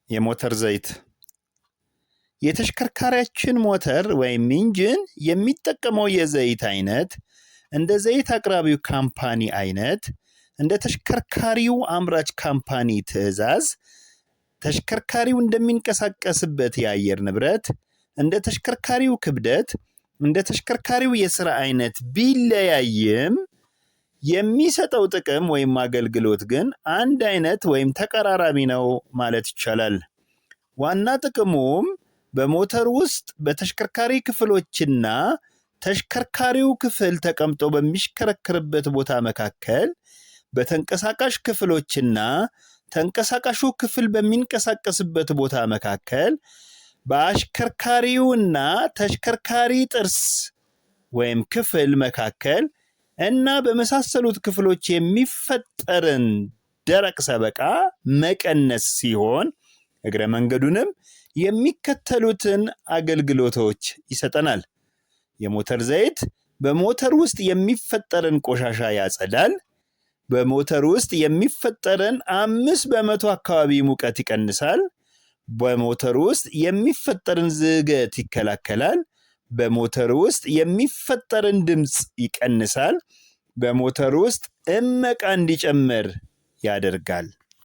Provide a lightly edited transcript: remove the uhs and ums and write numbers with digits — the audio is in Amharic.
የሞተር ዘይት የተሽከርካሪያችን ሞተር ወይም ኢንጂን የሚጠቀመው የዘይት አይነት እንደ ዘይት አቅራቢው ካምፓኒ አይነት እንደ ተሽከርካሪው አምራች ካምፓኒ ትዕዛዝ ተሽከርካሪው እንደሚንቀሳቀስበት የአየር ንብረት እንደ ተሽከርካሪው ክብደት እንደ ተሽከርካሪው የሥራ አይነት ቢለያይም የሚሰጠው ጥቅም ወይም አገልግሎት ግን አንድ አይነት ወይም ተቀራራቢ ነው ማለት ይቻላል። ዋና ጥቅሙም በሞተር ውስጥ በተሽከርካሪ ክፍሎችና ተሽከርካሪው ክፍል ተቀምጦ በሚሽከረከርበት ቦታ መካከል በተንቀሳቃሽ ክፍሎችና ተንቀሳቃሹ ክፍል በሚንቀሳቀስበት ቦታ መካከል በአሽከርካሪውና ተሽከርካሪ ጥርስ ወይም ክፍል መካከል እና በመሳሰሉት ክፍሎች የሚፈጠርን ደረቅ ሰበቃ መቀነስ ሲሆን እግረ መንገዱንም የሚከተሉትን አገልግሎቶች ይሰጠናል። የሞተር ዘይት በሞተር ውስጥ የሚፈጠርን ቆሻሻ ያጸዳል። በሞተር ውስጥ የሚፈጠርን 5% አካባቢ ሙቀት ይቀንሳል። በሞተር ውስጥ የሚፈጠርን ዝገት ይከላከላል። በሞተር ውስጥ የሚፈጠርን ድምጽ ይቀንሳል። በሞተር ውስጥ እመቃ እንዲጨምር ያደርጋል።